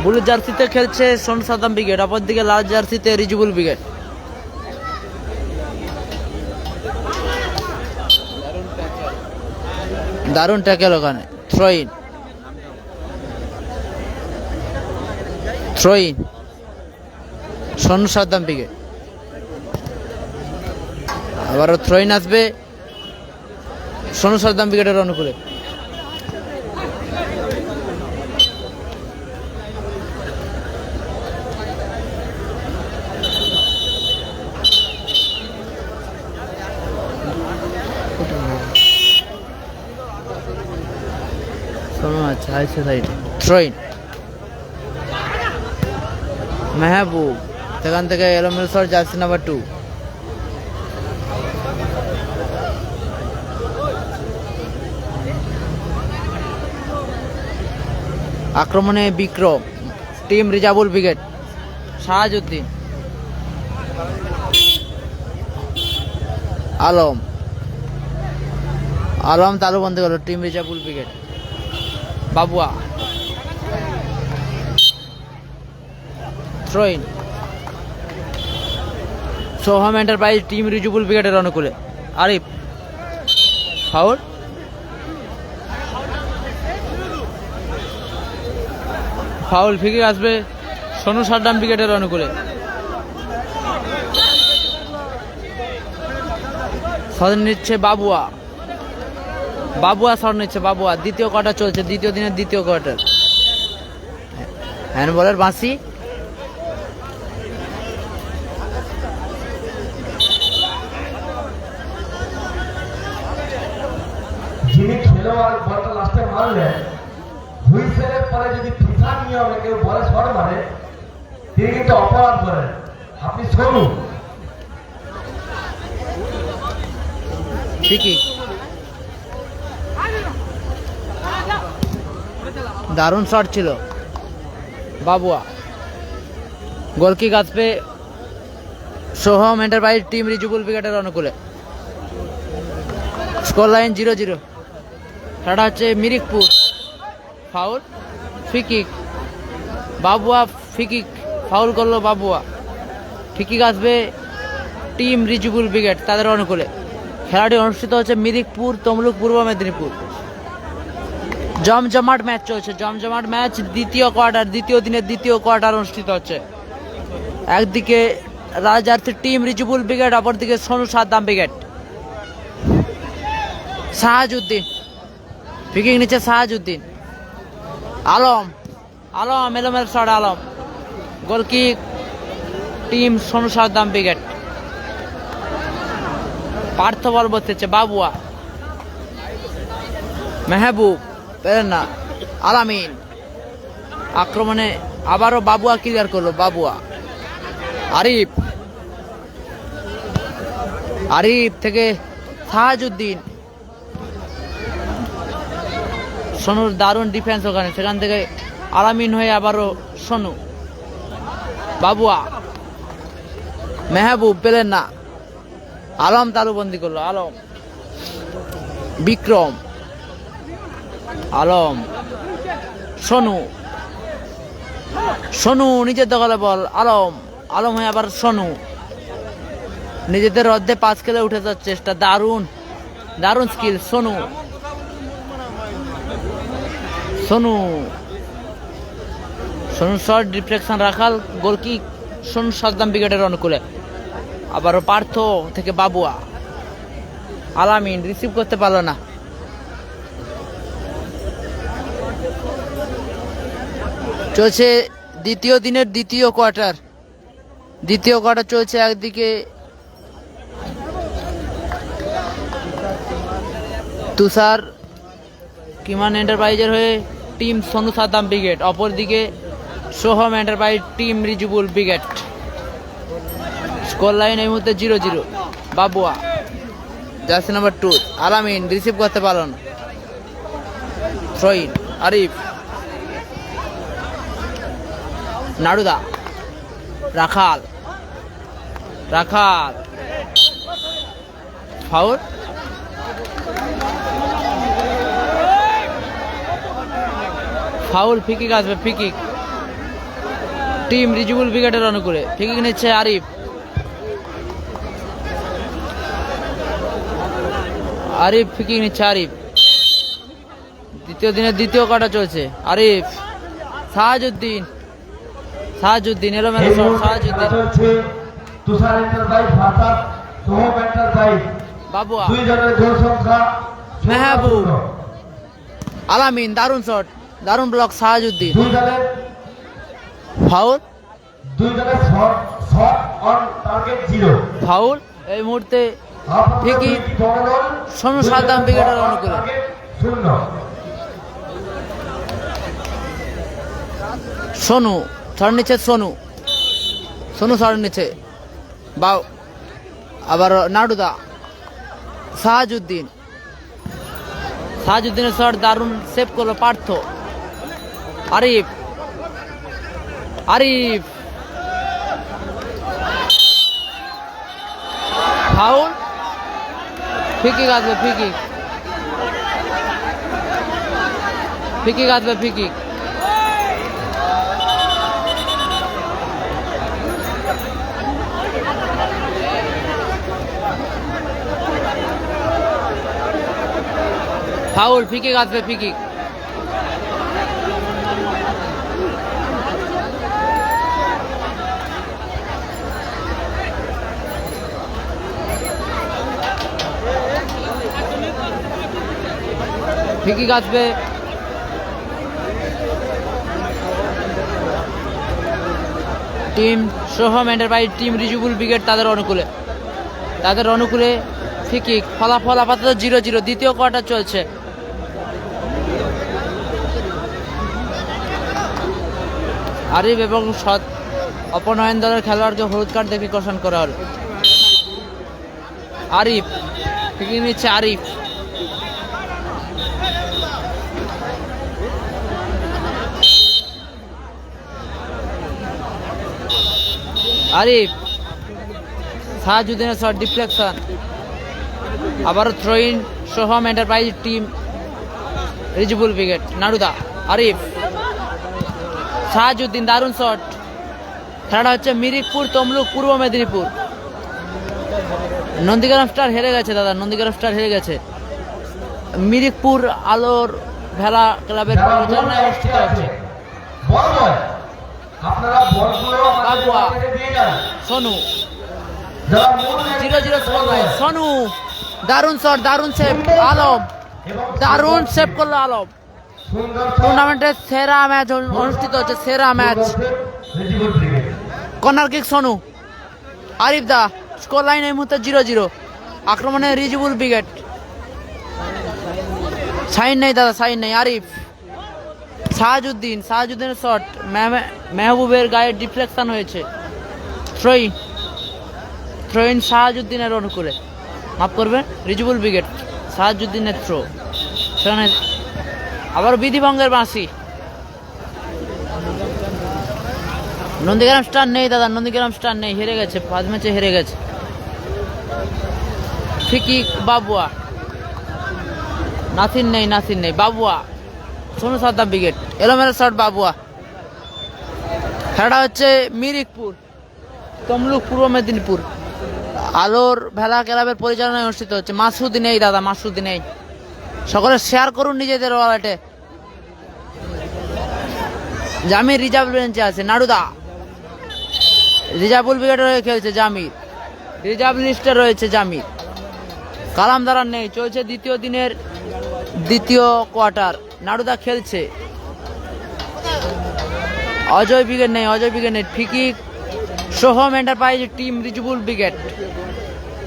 Blue জার্সিতে খেলছে Sonu Saddam brigade, অপরদিকে লাল জার্সিতে রিজবুল ব্রিগেড। দারুণ ট্যাকেল ওখানে, throw in Sonu Saddam brigade. আবারও থ্রো ইন আসবে সোনু সাদ্দাম ব্রিগেডের অনুকূলে। থ্রো ইন মেহবুব, সেখান থেকে এলোমেল শট, জার্সি নাম্বার 2। আক্রমণে বিক্রম, টিম রিজাবুল ব্রিগেড। শাহাজউদ্দিন, আলম তালুবন্দি করলো team Rijabul brigade. Babua, throw in Soham enterprise, team Rijabul ব্রিগেডের অনুকূলে। আরিফ, ফাউল। ফিকে আসবে সোনু সাদ্দাম ব্রিগেডের অনুকূলে। শট নিচ্ছে বাবুয়া, শট নিচ্ছে বাবুয়া। দ্বিতীয় কোয়ার্টার চলছে, দ্বিতীয় দিনের দ্বিতীয় কোয়ার্টার। হ্যান্ডবলের বাঁশি। যিনি খেলোয়াড় বলটা লাস্টে মারলেন, হুইসেলের পরে যদি ফিফা নিয়মে কেউ বলে শট মারে, তিনি কিন্তু অপরাধ করেন। আপনি শুনুন। ঠিকই, দারুণ শট ছিল বাবুয়া। গোলকিক আসবে সোহম এন্টারপ্রাইজ, টিম রিজবুল ব্রিগেডের অনুকূলে। Score line 0-0। খেলাটা হচ্ছে মিরিকপুর। ফাউল, ফ্রিকিক বাবুয়া, ফাউল করলো বাবুয়া। ফ্রিকিক আসবে টিম রিজবুল ব্রিগেড, তাদের অনুকূলে। খেলাটি অনুষ্ঠিত হচ্ছে মিরিকপুর, তমলুক, পূর্ব মেদিনীপুর। জমজমাট ম্যাচ চলছে, জমজমাট ম্যাচ। দ্বিতীয় দিনের দ্বিতীয় কোয়ার্টার অনুষ্ঠিত হচ্ছে। একদিকে লাল জার্সির টিম রিজবুল ব্রিগেড, অপরদিকে সোনু সাদ্দাম ব্রিগেড। শাহাজউদ্দিন, ফ্রিকিক নিচ্ছে শাহাজউদ্দিন। আলম এলোমেল shot, Alam. Goal kick team Sonu Saddam brigade. Partha ball বসতেছে বাবুয়া, মেহবুব পেলেন না। আলামিন আক্রমণে আবারও বাবুয়া ক্লিয়ার করলো, বাবুয়া। আরিফ থেকে শাহাজউদ্দিন। সোনুর দারুণ ডিফেন্স ওখানে, সেখান থেকে আলামিন হয়ে আবারও সোনু। বাবুয়া, মেহবুব পেলেন না। আলম তালুবন্দি করলো, আলম। বিক্রম, আলম, সোনু নিজের দখলে বল। আলম হয়ে আবার সোনু। নিজেদের অর্ধে পাস খেলে উঠে যাওয়ার চেষ্টা। দারুণ স্কিল সোনু শর্ট ডিফ্লেকশন রাখাল। গোলকিক সোনু সাদ্দাম ব্রিগেডের অনুকূলে। আবারও পার্থ থেকে বাবুয়া। আলামিন রিসিভ করতে পারলো না। চলছে দ্বিতীয় দিনের দ্বিতীয় কোয়ার্টার চলছে। একদিকে তুষার কিমান এন্টারপ্রাইজের হয়ে টিম সোনু সাদ্দাম ব্রিগেড, অপরদিকে Soham enterprise, team Rijbul brigade. Score line এই মুহূর্তে 0-0। Babua, jersey number 2। Alamin receive করতে পারল না। Throw in Arif, Naruda, Rakhal, foul. Free kick আসবে, টিম রিজুবুল ব্রিগেডের অনুকূলে। ফ্রিকিক নিচ্ছে আরিফ। আরিফ ফ্রিকিক নিচ্ছে আরিফ। দ্বিতীয় দিনের দ্বিতীয় কাটা চলছে। আরিফ, সাহাজউদ্দিন, সাহাজউদ্দিন এলোমেলো শট। সাহাজউদ্দিন, তুষার এন্টারপ্রাইজ ভার্সাস সোহম এন্টারপ্রাইজ। বাবুয়া, দুই জনের গোল সংখ্যা মেহবুব, আলামিন, দারুণ শট, দারুণ ব্লক। সাহাজউদ্দিন, দুই দলের foul, shot on target 0। Foul. এই মুহূর্তে ফ্রিকিক সোনু সাদ্দাম ব্রিগেডের অনুকূলে। 0। সোনু ছাড় নিচ্ছে, সোনু, সোনু ছাড় নিচ্ছে। বাউ, আবার নাডুদা। সাহাজউদ্দিন, সাহাজউদ্দিনের শট দারুণ সেভ করলো পার্থ। আরিফ, আরিফ, ফাউল। ফ্রিকিক আসবে, ফ্রিকিক, ফ্রিকিক আসবে, ফ্রিকিক। ফাউল, ফ্রিকিক আসবে, ফ্রিকিক। ফ্রিকিক আসবে। Team Soham enterprise, team Rijubul brigade তাদের অনুকূলে, তাদের অনুকূলে ফ্রিকিক। ফলাফল আপাতত 0-0। দ্বিতীয় কোয়ার্টার চলছে। আরিফ এবং অপনয়ন দলের খেলোয়াড়কে হলুদ কার্ড দেখে কষান করা হল। আরিফ ফ্রিকিক নিচ্ছে, আরিফ, আরিফ, সাহাজউদ্দিনের শট ডিফ্লেকশন। আবারও throw in Soham enterprise, team Rijubul brigade. Naruda, Arif, Sahajuddin, দারুণ শট। খেলাটা হচ্ছে মিরিকপুর তমলুক পূর্ব মেদিনীপুর। নন্দীগ্রাম স্টার হেরে গেছে দাদা, নন্দীগ্রাম স্টার হেরে গেছে। মিরিকপুর আলোর ভেলা ক্লাবের পরিচালনায় অনুষ্ঠিত হচ্ছে। বাবুয়া, সোনু, 0-0 স্কোর লাইন। সোনু, দারুণ শট, দারুণ সেভ। আলম, দারুণ সেভ করলো আলম। টুর্নামেন্টের সেরা ম্যাচ অনুষ্ঠিত হচ্ছে, সেরা match. Corner kick Sonu. Arif da, score line এই মুহূর্তে 0-0। আক্রমণে রিজুবুল ব্রিগেড। সাইন নেই দাদা, সাইন নেই। আরিফ, সাহাজউদ্দিন, সাহাজউদ্দিনের শট মেহবুবের গায়ে ডিফ্লেকশন হয়েছে। থ্রোইন, থ্রোইন সাহাজউদ্দিনের অনুকূলে, মাফ করবেন রিজুবুল ব্রিগেড। সাহাজউদ্দিনের থ্রো, সেখানে আবার বিধিভঙ্গের বাঁশি। নন্দীগ্রাম স্টার নেই দাদা, নন্দীগ্রাম স্টার নেই, হেরে গেছে, 5 ম্যাচে হেরে গেছে। ফ্রিকিক বাবুয়া, নাসির নেই, নাসির নেই। বাবুয়া, সোনু সাদ্দাম ব্রিগেড, এলোমেলো শট বাবুয়া। খেলাটা হচ্ছে মিরিকপুর তমলুক পূর্ব মেদিনীপুর আলোর ভেলা ক্লাবের পরিচালনায় অনুষ্ঠিত হচ্ছে। মাসুদ নেই দাদা, মাসুদ নেই। সকলে শেয়ার করুন নিজেদের ওয়ালেটে। জামির রিজার্ভ বেঞ্চে আছে। নাড়ুদা, রিজার্ভুল ব্রিগেডে হয়ে খেলছে জামির, রিজার্ভ লিস্টে রয়েছে জামির। কালাম দারান নেই। চলছে দ্বিতীয় দিনের দ্বিতীয় কোয়ার্টার। নাড়ুদা খেলছে। অজয় ব্রিগেড নেই, অজয় ব্রিগেড নেই। Free kick Soham enterprise, team Rijubul brigade.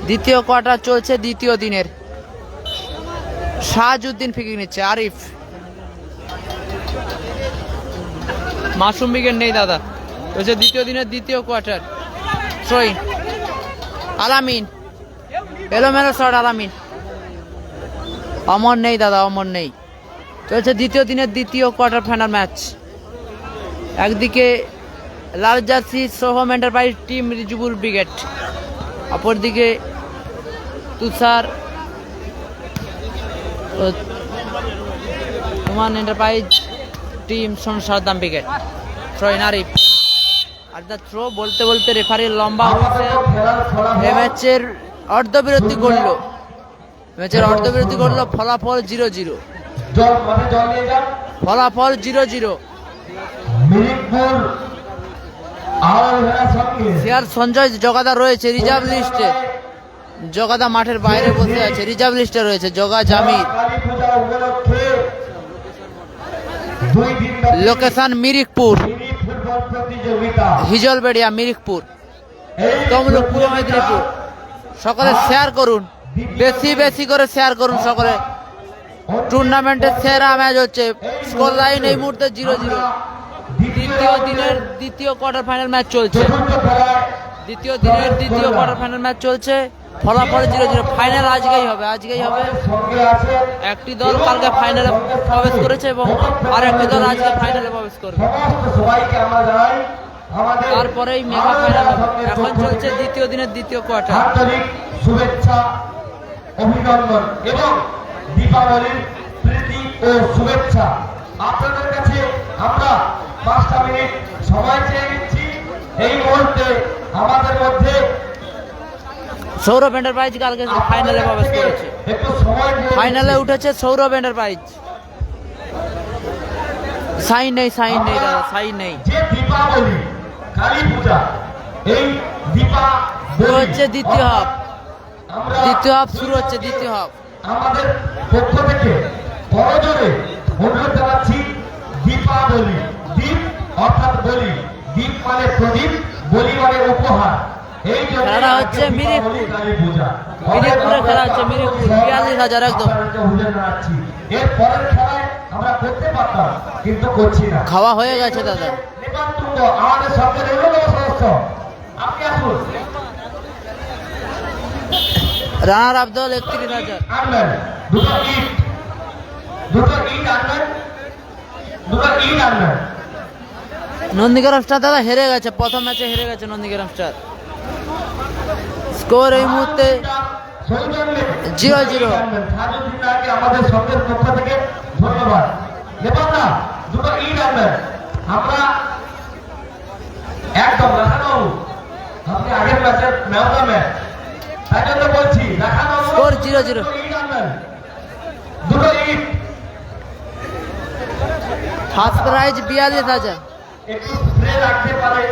দ্বিতীয় কোয়ার্টার চলছে দ্বিতীয় দিনের। সাহাজউদ্দিন ফ্রিকিক নিচ্ছে। আরিফ, মাসুম ব্রিগেড নেই দাদা। চলছে দ্বিতীয় দিনের দ্বিতীয় কোয়ার্টার। থ্রোইন, আলামিন, এলোমেলো শট আলামিন। অমর নেই দাদা, অমর নেই। চলছে দ্বিতীয় দিনের দ্বিতীয় কোয়ার্টার ফাইনাল ম্যাচ। একদিকে লাল jersey Soham enterprise, team Rijubul brigade. অপরদিকে Tushar Oman enterprise, team Sonu Saddam brigade. Throw in Arif, আর দ্য থ্রো বলতে বলতে রেফারির লম্বা হুইসেল। আপাতত খেলার ফলাফল এ ম্যাচের অর্ধবিরতি করলো, ম্যাচের অর্ধবিরতি করলো, ফলাফল 0-0। জল মাঠে জল নিয়ে যান। ফলাফল 0-0। মিরিকপুর আওয়াজের সঙ্গে সিআর সঞ্জয় জগাদা রয়েছে রিজার্ভ লিস্টে, জগাদা মাঠের বাইরে বসে আছে, রিজার্ভ লিস্টে রয়েছে জগা জামির। কালী পূজা উপলক্ষে 2 দিন ব্যাপী লোকেশন মিরিকপুর, মিনি ফুটবল প্রতিযোগিতা। হিজলবেড়িয়া মিরিকপুর, এই তমলুক পূর্ব মেদিনীপুর। সকলে শেয়ার করুন, বেশি বেশি করে শেয়ার করুন সকলে। টুর্নামেন্টের সেরা ম্যাচ হচ্ছে, স্কোর লাইন এই মুহূর্তে 0-0। দ্বিতীয় দিনের দ্বিতীয় কোয়ার্টার ফাইনাল ম্যাচ চলছে, চতুর্থ খেলায় দ্বিতীয় দিনের দ্বিতীয় কোয়ার্টার ফাইনাল ম্যাচ চলছে, ফলাফল 0-0। ফাইনাল আজকেই হবে, আজকেই হবে। সঙ্গে আছে একটি দল কালকে ফাইনালে প্রবেশ করেছে এবং আর একটি দল আজকে ফাইনালে প্রবেশ করবে। সমস্ত সবাইকে আমরা জানাই আমাদের তারপরেই মেগা ফাইনাল হবে। এখন চলছে দ্বিতীয় দিনের দ্বিতীয় কোয়ার্টার। আন্তরিক শুভেচ্ছা, অভিনন্দন এবং দীপাবলির প্রীতি ও শুভেচ্ছা। আপনাদের কাছে আমরা 5টা মিনিট সময় চেয়ে নিচ্ছি। এই মুহূর্তে আমাদের মধ্যে সৌরভ এন্টারপ্রাইজ কালকে ফাইনালে প্রবেশ করেছে, একটু সময় দিয়ে ফাইনালে উঠেছে সৌরভ এন্টারপ্রাইজ। সাইন নেই, সাইন নেই দাদা, সাইন নেই। যে দীপাবলি কালী পূজা, এই শুরু হচ্ছে দ্বিতীয় হাফ, আমরা দ্বিতীয় হাফ শুরু হচ্ছে, দ্বিতীয় হাফ। আমাদের পক্ষ থেকে বড়জোরে অনুরোধ জানাচ্ছি, দীপাবলি, দীপ অর্থাৎ বলি, দীপ মানে প্রদীপ, বলি মানে উপহার। এই জন্য খেলাটা হচ্ছে মিরিকপুর। কালী পূজা, মিরিকপুরে খেলা হচ্ছে, মিরিকপুর 42,000 একদম। এর পরের খেলায় আমরা করতে পারতাম কিন্তু করছি না। খাওয়া হয়ে গেছে দাদা। নিপাতুঙ্গ আমাদের সঙ্গে অন্যতম সদস্য, আপনি আসুন। রানার আব্দুল 31,000। আনবেন দুটো ইট, আনবেন, দুটো ইট আনবেন। নন্দীগ্রাম স্টার দাদা হেরে গেছে, প্রথম ম্যাচে হেরে গেছে নন্দীগ্রাম স্টার। স্কোর এই মুহূর্তে 0-0। আমাদের সঙ্গের পক্ষ থেকে ধন্যবাদ। নেপাল না, দুটো ইট আনবেন। আমরা একদম দেখানো, আপনি আগের ম্যাচের মেওতা ম্যাচ, তাই জন্য বলছি দেখানো। স্কোর 0-0। ইট আনবেন, দুটো ইট। First prize 42,000। একটু স্প্রে রাখতে পারে,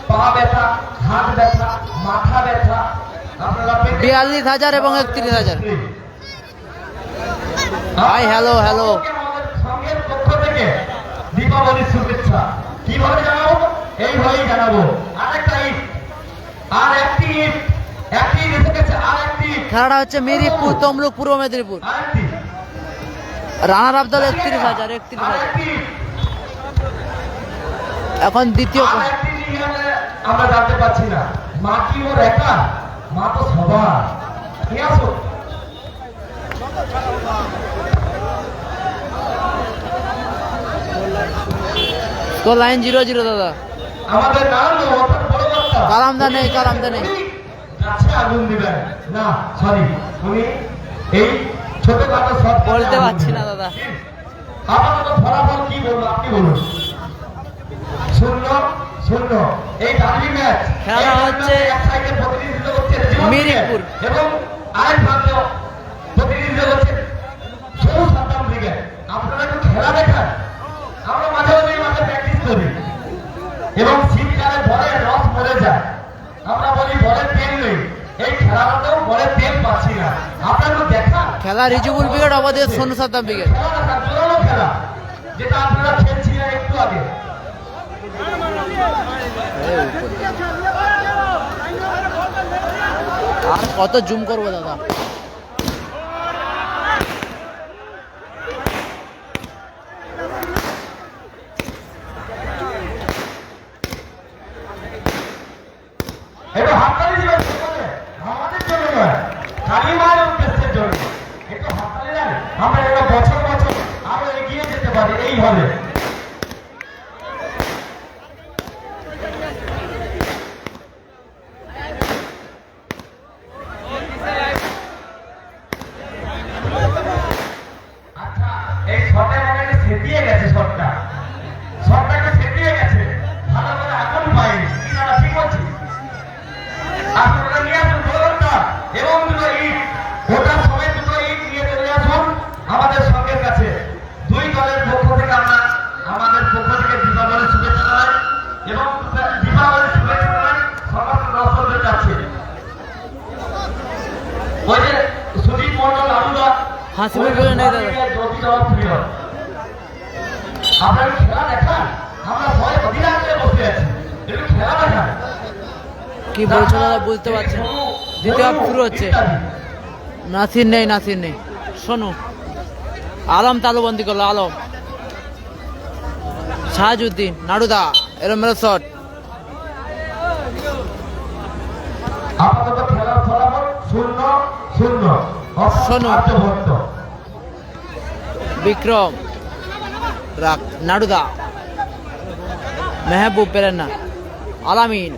পা ব্যথা, হাত ব্যথা, মাথা ব্যথা, আপনারা 42,000 এবং 31,000। Hi, hello, hello. আমাদের সঙ্গের পক্ষ থেকে দীপাবলির শুভেচ্ছা। কিভাবে জানাবো? এইভাবেই জানাবো। আরেকটা ইট, আর একটি ইট, একটি ইট এসে গেছে, আর একটি ইট, খেলাটা হচ্ছে মিরিকপুর তমলুক পূর্ব মেদিনীপুর। আরেকটি, রানার আব্দুল 31,000। আরেকটি ইট, এখন দ্বিতীয় আর একটি ইট আমরা জানতে পারছি না। মা কি ওর একা? মা তো সবার। ঠিক আছে, স্কোর লাইন 0-0 দাদা। আমাদের নাম অর্থাৎ বড় কথা কালামদা নেই, কালামদা নেই। গাছে আগুন দিবেন না, সরি, উনি এই ছোটখাটো সব বলতে পারছি না দাদা। আপাতত ফলাফল কি বলবো আপনি বলুন। 0-0 এই ডার্বি ম্যাচ। খেলা হচ্ছে এক সাইডে প্রতিনিধিত্ব করছে জীবন মিরিকপুর এবং আরেক প্রান্তে প্রতিনিধিত্ব করছে সাদ্দাম ব্রিগেড। আপনারা একটু খেলা দেখান। আমরা মাঝে মাঝে প্র্যাকটিস করি এবং শীতকালে বলের রস মরে যায়। আমরা বলি বলের তেল নেই, এই খেলাটাতেও বলের তেল পাচ্ছি না। আপনারা একটু দেখান। খেলা রিজুবুল ব্রিগেড অবধি সোনু সাদ্দাম ব্রিগেড। খেলা দেখান, জোরালো খেলা, যেটা আপনারা খেলছিলেন একটু আগে। আর কত জুম করবো দাদা। একটু হাততালি দিবেন সকলে, আমাদের জন্য নয়, কালী মায়ের উদ্দেশ্যের জন্য। একটু হাততালি দেন, আমরা এটা বছর বছর আরো এগিয়ে যেতে পারি এইভাবে। হাসিবুল ব্রিগেড নেই দাদা। আপনারা খেলা দেখান, আমরা ভয় অধীর আগ্রহে বসে আছি, একটু খেলা দেখান। কি বলছো দাদা বুঝতে পারছি না। দ্বিতীয় হাফ শুরু হচ্ছে। নাসির নেই, নাসির নেই। শোনো, আলম তালুবন্দি করলো, আলম। শাহাজুদ্দিন, নাড়ুদা, এলোমেলো শট। আপাতত খেলার ফলাফল 0-0। শোনো। বিক্রম, রাখ, নাড়ুদা, মেহবুব পেলেন না, Alamin,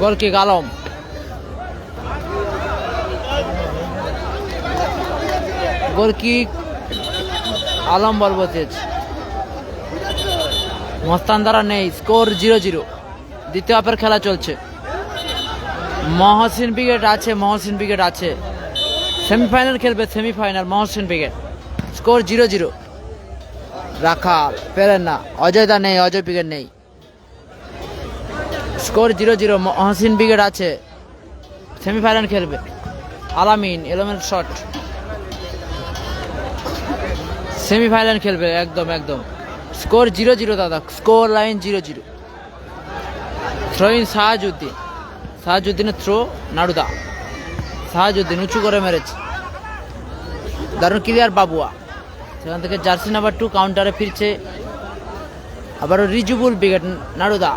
goal kick Alam, goal kick Alam বরবতেজ। মস্তান দ্বারা নেই, স্কোর 0-0। দ্বিতীয় হাফের খেলা চলছে। মহসিন ব্রিগেড আছে, মহসিন ব্রিগেড আছে। সেমিফাইনাল খেলবে, সেমিফাইনাল মহসিন ব্রিগেড। স্কোর 0-0। রাখাল পেলেন না, অজয় দা নেই, অজয় ব্রিগেড নেই। স্কোর 0-0। মহসিন ব্রিগেড আছে, সেমিফাইনাল খেলবে। আলামিন, এলোমেলো শট। সেমিফাইনাল খেলবে, একদম একদম। স্কোর 0-0 দাদা, স্কোর লাইন 0-0। থ্রোইন শাহাজুদ্দিন, শাহাজুদ্দিনের থ্রো, নাড়ুদা, শাহাজুদ্দিন উঁচু করে মেরেছে, দারুণ ক্লিয়ার বাবুয়া। সেখান থেকে জার্সি নাম্বার 2 কাউন্টারে ফিরছে। আবারও রিজুবুল ব্রিগেড, নাড়ুদা,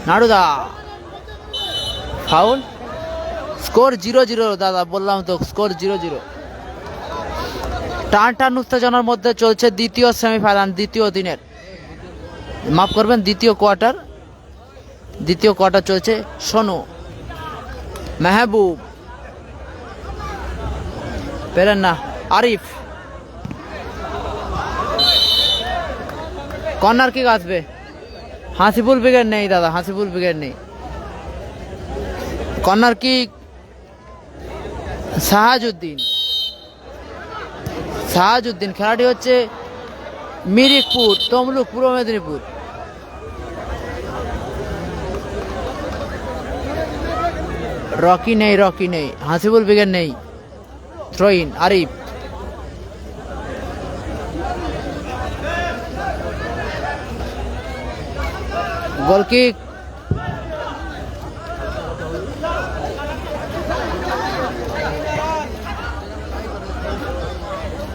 নাড়ুদা, ফাউল। স্কোর 0-0 দাদা, বললাম তো, স্কোর 0-0। টান টান উত্তেজনার মধ্যে চলছে দ্বিতীয় সেমিফাইনাল, দ্বিতীয় দিনের, মাফ করবেন, দ্বিতীয় কোয়ার্টার চলছে। সোনু, মেহবুব পেলেন না, আরিফ। কর্নার কিক আসবে। হাসিবুল ব্রিগেড নেই দাদা, হাসিবুল ব্রিগেড নেই। Corner kick Shahajuddin, Shahajuddin. খেলাটি হচ্ছে মিরিকপুর, তমলুক, পূর্ব মেদিনীপুর। রকি নেই, রকি নেই, হাসিবুল ব্রিগেড নেই। থ্রোইন আরিফ, গোল কিক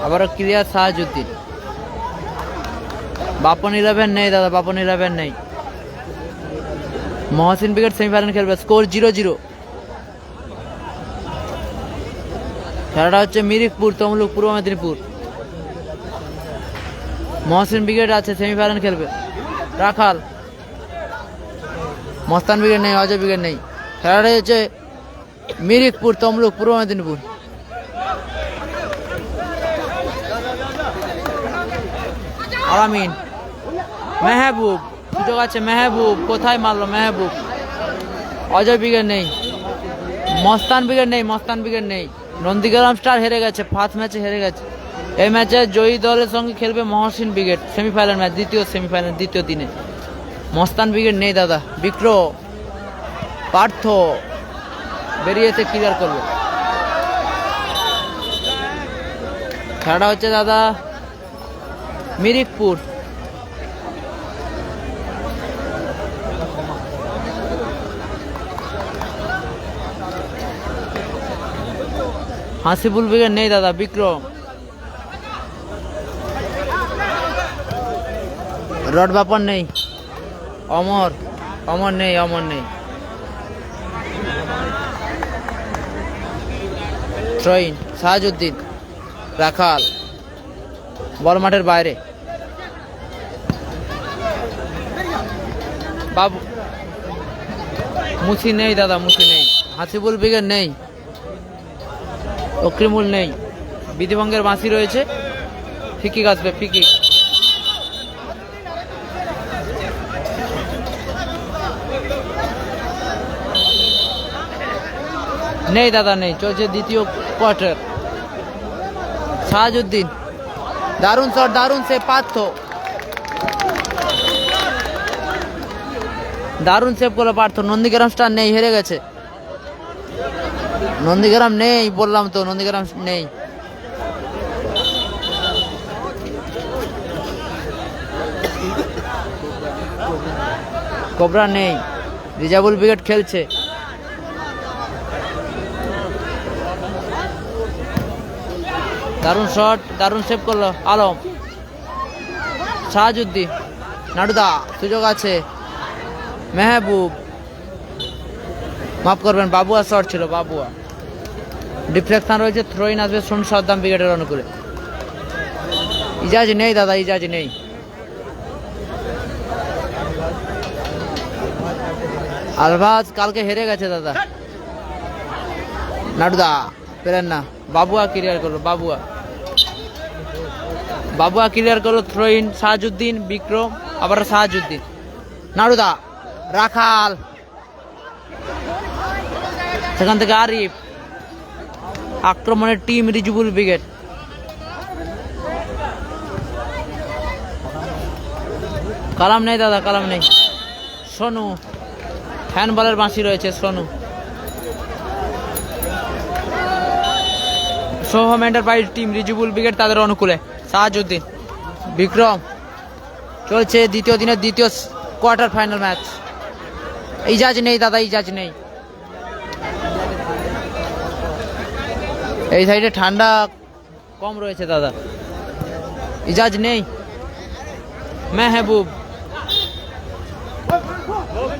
আবারও ক্লিয়ার শাহাজুদ্দিন। বাপন 11 নেই দাদা, বাপন 11 নেই। মহসিন ব্রিগেড সেমিফাইনাল খেলবে। স্কোর 0-0। খেলাটা হচ্ছে মিরিকপুর, তমলুক, পূর্ব মেদিনীপুর। মহসিন ব্রিগেড আছে, সেমিফাইনাল খেলবে। রাখাল, মস্তান ব্রিগেড নেই, অজয় ব্রিগেড নেই। খেলাটা হচ্ছে মিরিকপুর, তমলুক, পূর্ব মেদিনীপুর। আলামিন, মেহবুব, সুযোগ আছে, মেহবুব কোথায় মারলো, মেহবুব। অজয় ব্রিগেড নেই, মস্তান ব্রিগেড নেই, মস্তান ব্রিগেড নেই। নন্দীগ্রাম স্টার হেরে গেছে, ফার্স্ট ম্যাচে হেরে গেছে। এই ম্যাচে জয়ী দলের সঙ্গে খেলবে মহসিন ব্রিগেড, সেমিফাইনাল ম্যাচ, দ্বিতীয় সেমিফাইনাল, দ্বিতীয় দিনে। মস্তান ব্রিগেড নেই দাদা। বিক্রম, পার্থ বেরিয়েছে, ক্লিয়ার করবে। খেলাটা হচ্ছে দাদা মিরিকপুর। হাসিবুল ব্রিগেড নেই দাদা। বিক্রম, রড বাপন নেই। অমর, অমর নেই, অমর নেই। ট্রইন, শাহাজুদ্দিন, রাখাল, বল মাঠের বাইরে। বাবু, মুছি নেই দাদা, মুছি নেই। হাসিবুল ব্রিগেড নেই, অক্রিমুল নেই। বিধিভঙ্গের বাঁশি রয়েছে, ফিকিক আসবে, ফিকিক। নেই দাদা, নেই। চলছে দ্বিতীয় কোয়ার্টার। সাহাজউদ্দিন, দারুণ শট, দারুণ সেভ পার্থ, দারুণ সেভ করলো পার্থ। নন্দীগ্রাম স্টার নেই, হেরে গেছে। নন্দীগ্রাম নেই, বললাম তো নন্দীগ্রাম নেই। কোবরা নেই, রিজার্ভুল ব্রিগেড খেলছে। দারুণ শট, দারুণ সেভ করলো আলম। সাহাজউদ্দিন, নাডুদা, সুযোগ আছে। মেহবুব, মাফ করবেন, বাবুয়া শট ছিল, বাবুয়া। ডিফ্লেকশন রয়েছে, থ্রোইন আসবে সোন সাদ্দাম ব্রিগেডের অনুকূলে। ইজাজ নেই দাদা, ইজাজ নেই। আলভাজ কালকে হেরে গেছে দাদা। নাডুদা পেলেন না, বাবুয়া ক্লিয়ার করলো, বাবুয়া, বাবুয়া ক্লিয়ার করলো। থ্রোইন সাহাজউদ্দিন, বিক্রম, আবার সাহাজউদ্দিন, নাডুদা, রাখাল, সেখান থেকে আরিফ। আক্রমণের টিম রিজুবুল ব্রিগেড। কালাম নেই দাদা, কালাম নেই। সোনু, হ্যান্ডবলের বাঁশি রয়েছে, Sonu. Soham enterprise team Rijubul brigade তাদের অনুকূলে। সাহাজউদ্দিন, বিক্রম, চলছে দ্বিতীয় দিনের দ্বিতীয় কোয়ার্টার ফাইনাল ম্যাচ। ইজাজ নেই দাদা, ইজাজ নেই। এই সাইডে ঠান্ডা কম রয়েছে দাদা, ইজাজ নেই। মেহবুব,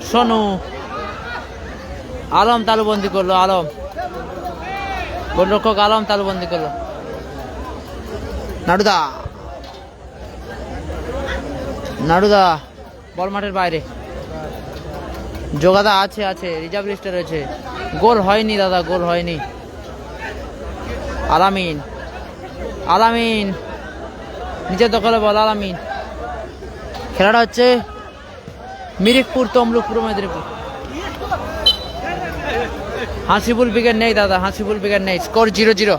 সোনু, আলম তালুবন্দি করলো, আলম, গোলরক্ষক আলম তালুবন্দি করলো। নাডুদা, নাডুদা বল মাঠের বাইরে। যোগাদা আছে, আছে, রিজার্ভ লিস্টে রয়েছে। গোল হয়নি দাদা, গোল হয়নি। আলামিন, আলামিন নিচের দখলে বল, আলামিন। খেলাটা হচ্ছে মিরিকপুর তমলুক পূর্ব মেদিনীপুর। হাসিবুল ব্রিগেড নেই দাদা, হাসিবুল ব্রিগেড নেই। স্কোর 0-0,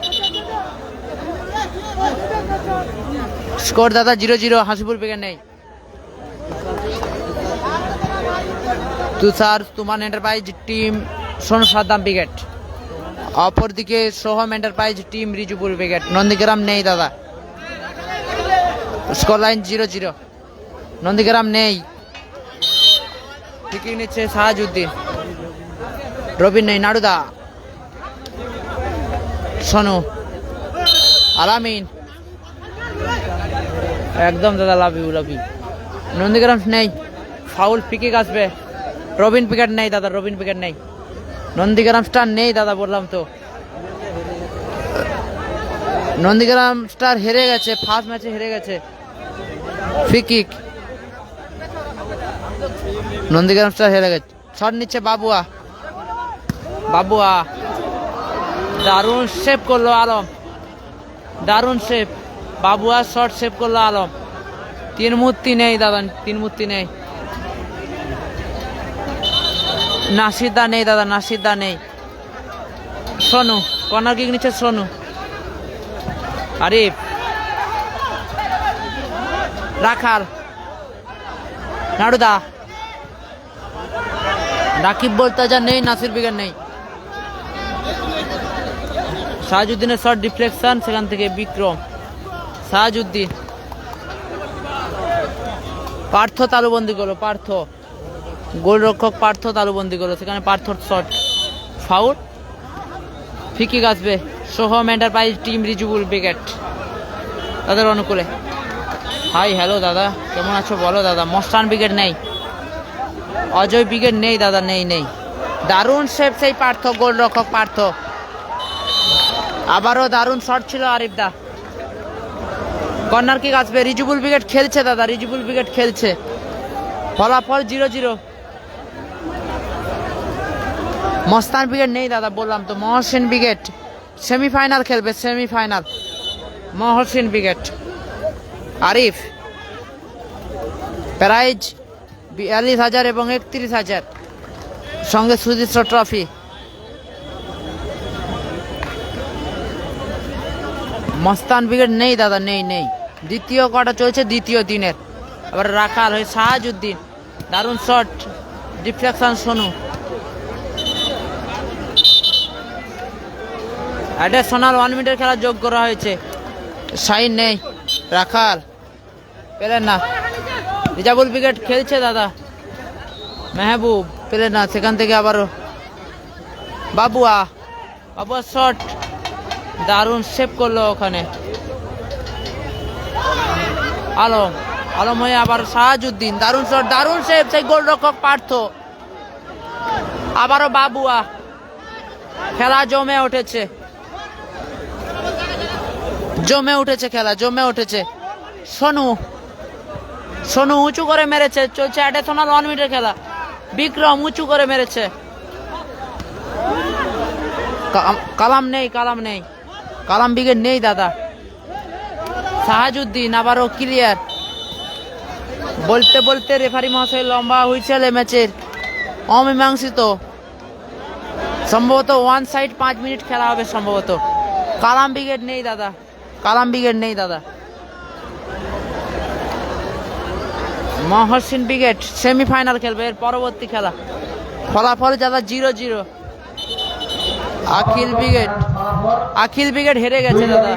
স্কোর দাদা 0-0, হাসিবুল ব্রিগেড নেই। Tushar Tuman enterprise team Son Saddam brigade, অপরদিকে Soham enterprise team Rijubul brigade. Nandigram নেই দাদা, স্কোর লাইন 0-0, নন্দীগ্রাম নেই। ঠিকই নিচ্ছে সাহাজউদ্দিন, রবিন নেই। নাডুদা, সোনু, আলামিন, একদম দাদা, love you, love you. Nandigram নেই, ফাউল, পিকিক আসবে। রবিন পিকেট নেই দাদা, রবিন পিকেট নেই। নন্দীগ্রাম স্টার নেই দাদা, বললাম তো। নন্দীগ্রাম স্টার হেরে গেছে, ফার্স্ট ম্যাচে হেরে গেছে। ফ্রি কিক, নন্দীগ্রাম স্টার হেরে গেছে। শট নিচ্ছে বাবুয়া, বাবুয়া, দারুণ সেভ করলো আলম, দারুণ সেভ। বাবুয়া শট সেভ করলো আলম। তিন মূর্তি নেই দাদা, তিন মূর্তি নেই। নাসিরদা নেই দাদা, নাসিরদা নেই। সোনু, কর্নার কিক নিচ্ছে সোনু। আরিফ, রাখাল, নাডুদা, রাকিব বলতে যা নেই, নাসির ব্রিগেড নেই। সাহাজউদ্দিনের শট ডিফ্লেকশন, সেখান থেকে বিক্রম। সাহাজউদ্দিন, পার্থ তালুবন্দি করলো, পার্থ, গোলরক্ষক পার্থ তালুবন্দি করলো, সেখানে পার্থর শট, ফাউল। ফ্রি কিক আসবে Soham enterprise team Rijubul brigade তাদের অনুকূলে। হাই হ্যালো দাদা, কেমন আছো বলো দাদা। মস্তান ব্রিগেড নেই, অজয় ব্রিগেড নেই দাদা, নেই নেই। দারুণ সেভ সেই পার্থ, গোলরক্ষক পার্থ। আবারও দারুণ শট ছিল আরিফ দা। কর্নার কিক আসবে, রিজুবুল ব্রিগেড খেলছে দাদা, রিজুবুল ব্রিগেড খেলছে। ফলাফল 0-0। মস্তান ব্রিগেড নেই দাদা, বললাম তো। মহসিন ব্রিগেড সেমিফাইনাল খেলবে, semifinal. Mohsin brigade. Arif, prize 42,000 এবং 31,000, সঙ্গে সুদৃশ্য ট্রফি। মস্তান ব্রিগেড নেই দাদা, নেই নেই। দ্বিতীয় কটা চলছে দ্বিতীয় দিনের। আবার রাখাল হয়ে শাহাজুদ্দিন, দারুণ শট, ডিফ্লেকশন সোনু। অ্যাডিশনাল 1 মিনিটের খেলা যোগ করা হয়েছে। শাইন নেই, রাখাল পেলেন না। রিজাবুল ব্রিগেড খেলছে দাদা, মেহবুব পেলেন না। সেখান থেকে আবারও বাবুয়া, বাবুয়া শট, দারুণ সেভ করলো ওখানে। আলম, আলম হয়ে আবার শাহাজুদ্দিন, দারুণ শট, দারুণ সেভ, সেই গোলরক্ষক পার্থ। আবারও বাবুয়া। খেলা জমে উঠেছে, জমে উঠেছে খেলা, জমে উঠেছে। সোনু, সোনু উঁচু করে মেরেছে, চলছে অ্যাডিশনাল 1 মিনিটের খেলা। বিক্রম উঁচু করে মেরেছে। কালাম নেই, কালাম নেই, কালাম ব্রিগেড নেই দাদা। শাহাজুদ্দিন আবারও ক্লিয়ার। বলতে বলতে রেফারি মহাশয় লম্বা হুইসেল ম্যাচের অমীমাংসিত। সম্ভবত 1 সাইড 5 মিনিট খেলা হবে সম্ভবত। কালাম ব্রিগেড নেই দাদা, কালাম ব্রিগেড নেই দাদা। মহসিন ব্রিগেড সেমিফাইনাল খেলবে, এর পরবর্তী খেলা। ফলাফল দাদা 0-0। আখিল ব্রিগেড, আখিল ব্রিগেড হেরে গেছে দাদা।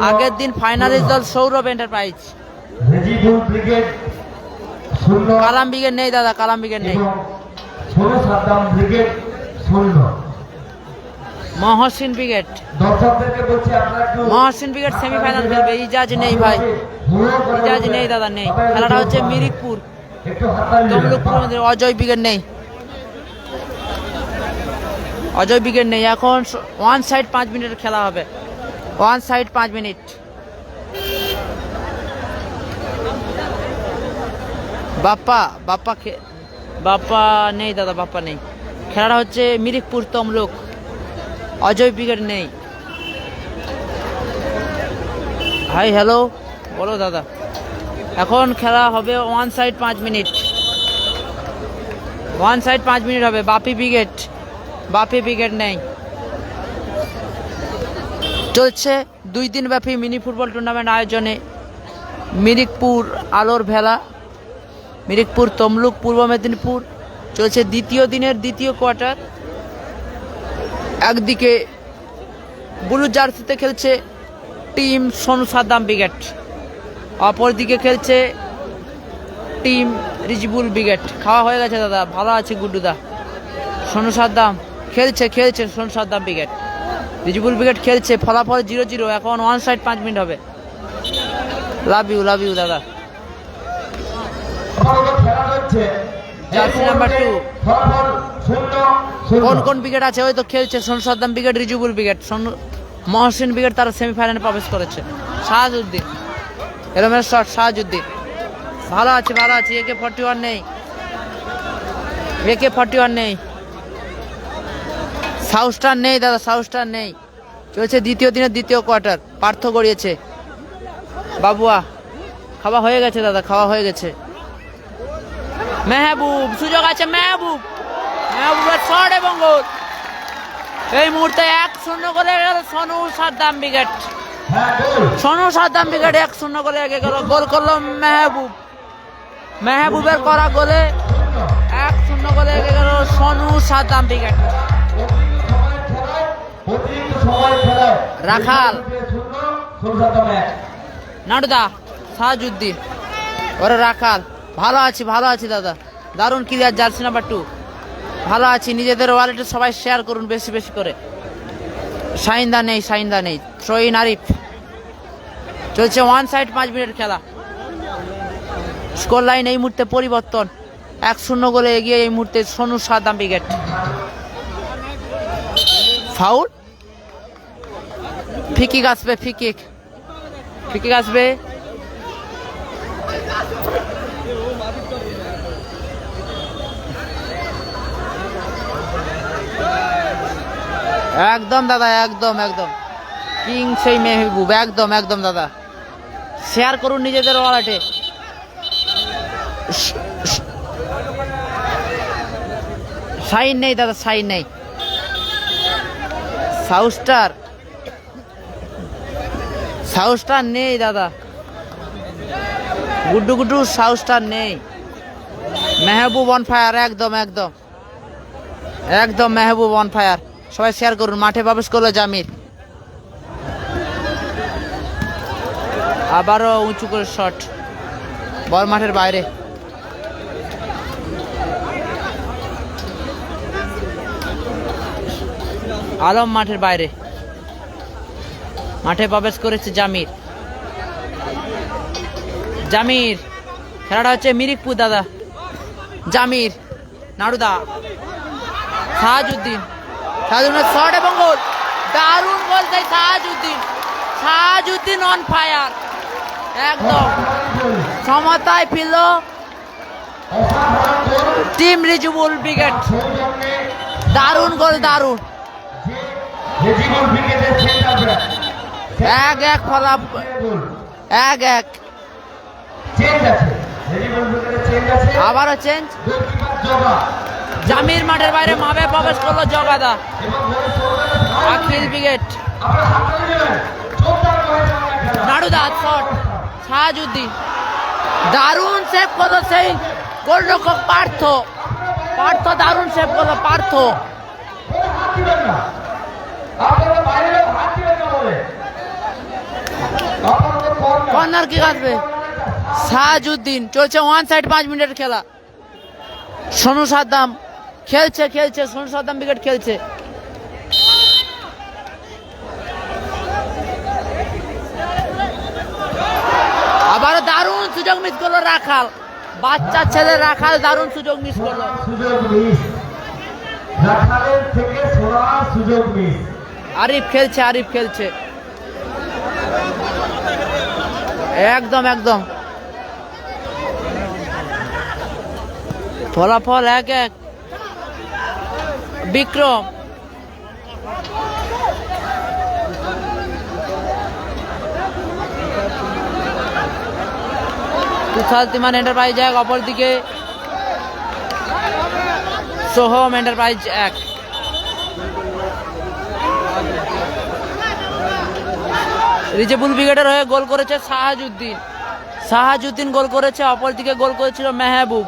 আগের দিন ফাইনালিস্ট দল সৌরভ এন্টারপ্রাইজ। রেজিবুল ব্রিগেড 0, কালাম ব্রিগেড নেই দাদা, কালাম ব্রিগেড নেই। সোনু সাদ্দাম ব্রিগেড 0। মহসিন ব্রিগেড, দর্শকদেরকে বলছি আপনারা একটু মহসিন ব্রিগেড সেমিফাইনাল খেলবে। ইজাজ নেই ভাই, ইজাজ নেই দাদা, নেই। খেলাটা হচ্ছে মিরিকপুর, একটু হাততালি দিন। তমলুকপুর। অজয় ব্রিগেড নেই, অজয় ব্রিগেড নেই। এখন 1 সাইড 5 মিনিটের খেলা হবে। 1 সাইড 5 মিনিট। বাপ্পা, বাপ্পা বাপ্পা নেই দাদা, বাপ্পা নেই। খেলাটা হচ্ছে মিরিকপুর তমলুক। অজয় ব্রিগেড নেই। হাই হ্যালো, বলো দাদা। এখন খেলা হবে 1 সাইড 5 মিনিট। 1 সাইড 5 মিনিট হবে। বাপি ব্রিগেড, বাপি ব্রিগেড নেই। চলছে 2 দিন ব্যাপী মিনি ফুটবল টুর্নামেন্ট আয়োজনে মিরিকপুর আলোর ভেলা, মিরিকপুর তমলুক পূর্ব মেদিনীপুর। চলছে দ্বিতীয় দিনের দ্বিতীয় কোয়ার্টার। একদিকে ব্লু জার্সিতে খেলছে টিম সোনু সাদ্দাম ব্রিগেড, অপরদিকে খেলছে টিম রিজিবুল ব্রিগেড। খাওয়া হয়ে গেছে দাদা, ভালো আছে গুড্ডুদা। সোনু সাদ্দাম খেলছে, খেলছে সোনু সাদ্দাম ব্রিগেড। রিজিবুল ব্রিগেড খেলছে। ফলাফল 0-0। এখন 1 সাইড 5 মিনিট হবে। লাভ ইউ, লাভ ইউ দাদা। Jersey number 2। কোন কোন ব্রিগেড আছে ওই তো খেলছে। Sonu Saddam brigade, Rijibul brigade, Mohsin brigade তারা সেমিফাইনালে প্রবেশ করেছে। শাহাজুদ্দিন, এরমের শট, শাহাজুদ্দিন ভালো আছে, ভালো আছে। AK-41 নেই, AK-41 নেই। সাউস্টার নেই দাদা, সাউস্টার নেই। চলছে দ্বিতীয় দিনের দ্বিতীয় কোয়ার্টার। পার্থ গড়িয়েছে। বাবুয়া, খাওয়া হয়ে গেছে দাদা, খাওয়া হয়ে গেছে। মেহবুব, সুযোগ আছে মেহবুব, মেহবুবের শট এবং গোল। এই মুহূর্তে 1-0 গোলে সোনু সাদ্দাম ব্রিগেড। সোনু সাদ্দাম ব্রিগেড 1-0 গোলে এগিয়ে গেল। গোল করলো মেহবুব। মেহবুবের করা গোলে 1-0 গোলে এগিয়ে গেল সোনু সাদ্দাম ব্রিগেড। রাখাল, নাডুদা, শাহাজুদ্দিন, ওরা রাখাল। ভালো আছি, ভালো আছি দাদা। দারুণ ক্লিয়ার। জার্সি নাম্বার 2 ভালো আছি। নিজেদের ওয়ালেটে সবাই শেয়ার করুন বেশি বেশি করে। শাইনদা নেই, শাইনদা নেই। শহীন আরিফ। চলছে 1 সাইড 5 মিনিট খেলা। স্কোর লাইন এই মুহূর্তে পরিবর্তন। 1-0 গোলে এগিয়ে এই মুহূর্তে সোনু সাদ্দাম ব্রিগেড। ফাউল, ফিকিক আসবে, ফিকিক, ফিকিক আসবে। একদম দাদা, একদম একদম কিং সেই মেহবুব। একদম একদম দাদা, শেয়ার করুন নিজেদের ওয়ালেটে। সাইন নেই দাদা, সাইন নেই। সাউস্টার সাহসটা নেই দাদা, গুড্ডু গুড্ডু সাহসটা নেই। মেহবুব অন ফায়ার, একদম একদম একদম মেহবুব অন ফায়ার। সবাই শেয়ার করুন। মাঠে প্রবেশ করলো জামির, আবারও উঁচু করে শট, বল মাঠের বাইরে। আলম মাঠের বাইরে, মাঠে প্রবেশ করেছে জামির। জামির, খেলাটা হচ্ছে মিরিকপুর দাদা। জামির, নাড়ুদা, সাহাজউদ্দিন, সাহাজউদ্দিনের শট এবং গোল, দারুণ গোল তাই সাহাজউদ্দিন। সাহাজউদ্দিন অন ফায়ার, একদম সমতায় ফিরল টিম রিজুবুল ব্রিগেড। দারুণ গোল, দারুণ। এক এক ফলাফল, এক এক। আবারও চেঞ্জ। জামির মাঠের বাইরে, মাঠে প্রবেশ করলো জগাদা। আখিল ব্রিগেড, নাড়ুদা শট, সাহাজউদ্দিন দারুণ সেভ করলো সেই গোলরক্ষক পার্থ। পার্থ দারুণ সেভ করলো পার্থ। কর্নার কিক আসবে। সাহাজউদ্দিন, চলছে ওয়ান সাইড 5 মিনিটের খেলা। সোনু সাদ্দাম খেলছে, সোনু সাদ্দাম ব্রিগেড খেলছে। আবারও দারুণ সুযোগ মিস করলো রাখাল, বাচ্চা ছেলে রাখাল দারুণ সুযোগ মিস করলো। আরিফ খেলছে, আরিফ খেলছে, একদম একদম। ফলাফল 1-1। বিক্রম, তুষালতিমান এন্টারপ্রাইজ 1, অপরদিকে সোহম এন্টারপ্রাইজ 1। রিজেবুল ব্রিগেডের হয়ে গোল করেছে সাহাজউদ্দিন। সাহাজউদ্দিন গোল করেছে, অপরদিকে গোল করেছিল মেহবুব।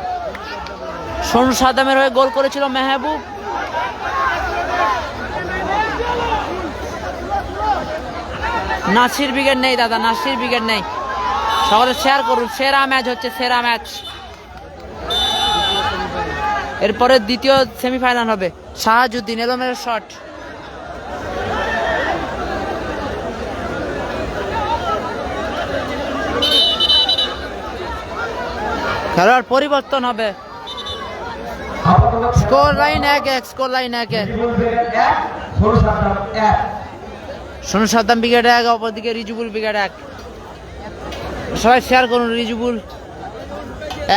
সোনু সাদ্দামের হয়ে গোল করেছিল মেহবুব। নাসির ব্রিগেড নেই দাদা, নাসির ব্রিগেড নেই। সকলে শেয়ার করুন। সেরা ম্যাচ হচ্ছে, সেরা ম্যাচ। এরপরে দ্বিতীয় সেমিফাইনাল হবে। সাহাজউদ্দিন এলোমের শট, খেলার পরিবর্তন হবে। Score line 1-1, score line 1-1। Sonu Saddam brigade 1, অপরদিকে রিজুবুল ব্রিগেড 1। সবাই শেয়ার করুন। রিজুবুল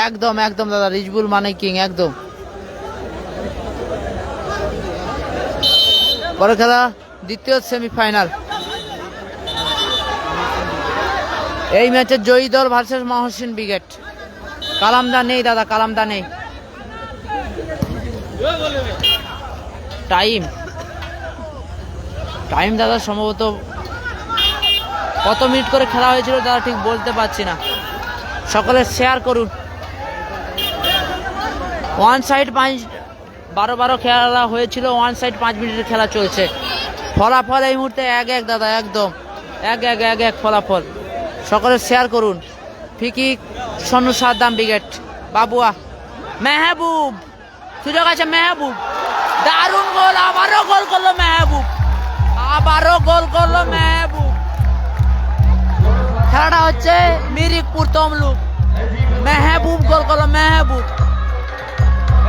একদম একদম দাদা, রিজুবুল মানে কিং একদম। পরে খেলা দ্বিতীয় সেমিফাইনাল। এই ম্যাচের জয়ী দল ভার্সেস মহসিন ব্রিগেড। কালামদা নেই দাদা, কালামদা নেই। টাইম টাইম দাদা সম্ভবত কত মিনিট করে খেলা হয়েছিল দাদা ঠিক বলতে পারছি না। সকলে শেয়ার করুন। ওয়ান সাইড 12 খেলা হয়েছিল, ওয়ান সাইড 5 মিনিটের খেলা চলছে। ফলাফল এই মুহূর্তে 1-1 দাদা, একদম 1-1 ফলাফল। সকলে শেয়ার করুন। ফিকি, সোনু সাদ্দাম ব্রিগেড, বাবুয়া, মেহবুব, সুযোগ আছে মেহবুব, দারুণ গোল। আবারও গোল করলো মেহবুব, আবারও গোল করলো মেহবুব। খেলাটা হচ্ছে মিরিকপুর তমলুক। মেহবুব গোল করলো, মেহবুব।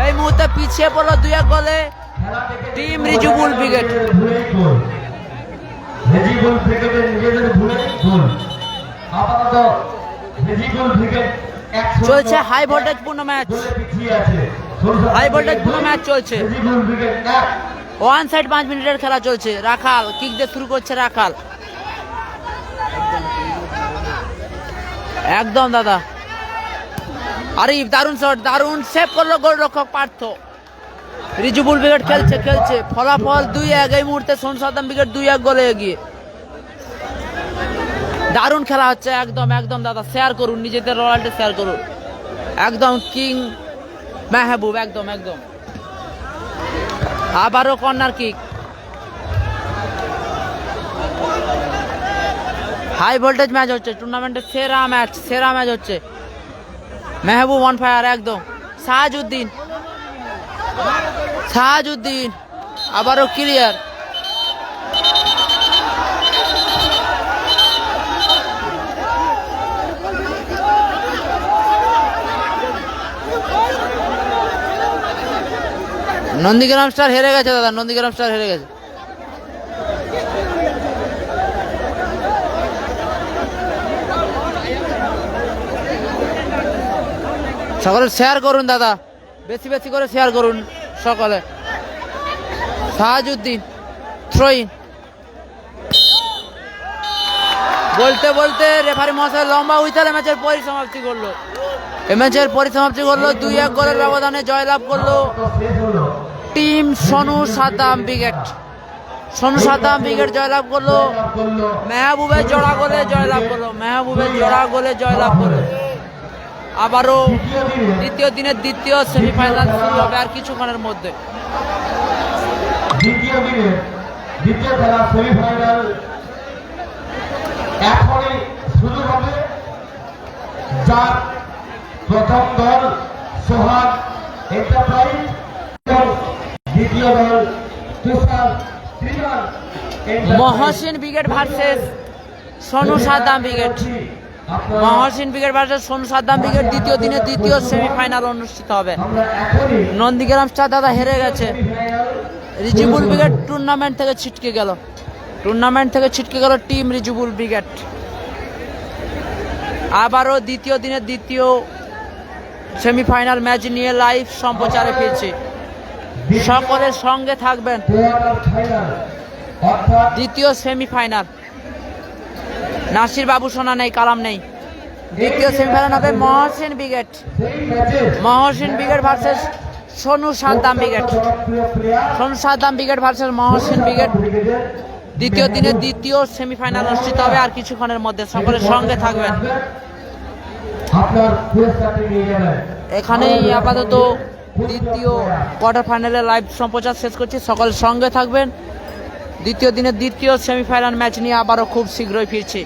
এই মুহূর্তে পিছিয়ে পড়লো 2-1 গোলে টিম রিজুবুল ব্রিগেড। চলছে হাই ভোল্টেজ পূর্ণ ম্যাচ, হাই ভোল্টেজ পূর্ণ ম্যাচ চলছে। ওয়ান সাইড 5 মিনিটের খেলা চলছে। রাখাল কিক দিয়ে শুরু করছে, রাখাল একদম দাদা। আরিফ দারুণ শট, দারুণ সেভ করলো গোলরক্ষক পার্থ। রিজুবুল ব্রিগেড খেলছে। ফলাফল 2-1। এই মুহূর্তে সোনু সাদ্দাম ব্রিগেড 2-1 গোলে এগিয়ে। দারুণ খেলা হচ্ছে, একদম একদম দাদা শেয়ার করুন, নিজেদের রয়্যালটি শেয়ার করুন, একদম কিং মেহবুব, একদম একদম। আবারও corner kick, high voltage match হচ্ছে, টুর্নামেন্টের সেরা ম্যাচ হচ্ছে। মেহবুব অন ফায়ার একদম। সাহাজউদ্দিন আবারও ক্লিয়ার। নন্দীগ্রাম স্টার হেরে গেছে দাদা, নন্দীগ্রাম স্টার হেরে গেছে। সকলে শেয়ার করুন দাদা, বেশি বেশি করে শেয়ার করুন সকলে। সাহাজউদ্দিন থ্রোইন, বলতে বলতে রেফারি মহাশয় লম্বা হুইসেলে ম্যাচের পরিসমাপ্তি করলো। এই ম্যাচের পরিসমাপ্তি করলো 2-1 গোলের ব্যবধানে জয়লাভ করলো team Sonu Saddam brigade. Sonu Saddam brigade জয়লাভ করলো, মেহবুবের জোড়া গোলে জয়লাভ করলো, মেহবুবের জোড়া গোলে জয়লাভ করলো। আবারও দ্বিতীয় দিনের দ্বিতীয় সেমিফাইনাল শুরু হবে আর কিছুক্ষণের মধ্যে। দ্বিতীয় দিনের দ্বিতীয় খেলা সেমিফাইনাল এখনই শুরু হবে, যার প্রথম দল সোহাগ এন্টারপ্রাইজ এবং দ্বিতীয় দল Tushar Triman Mohsin brigade versus Sonu Saddam brigade. Mohsin brigade versus Sonu Saddam brigade দ্বিতীয় দিনের দ্বিতীয় সেমিফাইনাল অনুষ্ঠিত হবে। নন্দীগ্রাম স্টার দাদা হেরে গেছে, রিজিবুল ব্রিগেড টুর্নামেন্ট থেকে ছিটকে গেল টিম রিজিবুল ব্রিগেড। আবারও দ্বিতীয় দিনের দ্বিতীয় সেমিফাইনাল ম্যাচ নিয়ে লাইভ সম্প্রচারে ফিরছে, সকলের সঙ্গে থাকবেন। দ্বিতীয় সেমিফাইনাল, নাসির বাবু সোনা নেই, কালাম নেই। দ্বিতীয় সেমিফাইনাল হবে Mohsin brigade versus Sonu Saddam brigade versus Mohsin brigade. দ্বিতীয় দিনের দ্বিতীয় সেমিফাইনাল অনুষ্ঠিত হবে আর কিছুক্ষণের মধ্যে, সকলের সঙ্গে থাকবেন। এখানেই আপাতত দ্বিতীয় কোয়ার্টার ফাইনালে লাইভ সম্প্রচার শেষ করছি, সকলের সঙ্গে থাকবেন। দ্বিতীয় দিনের দ্বিতীয় সেমিফাইনাল ম্যাচ নিয়ে আবারও খুব শীঘ্রই ফিরছি।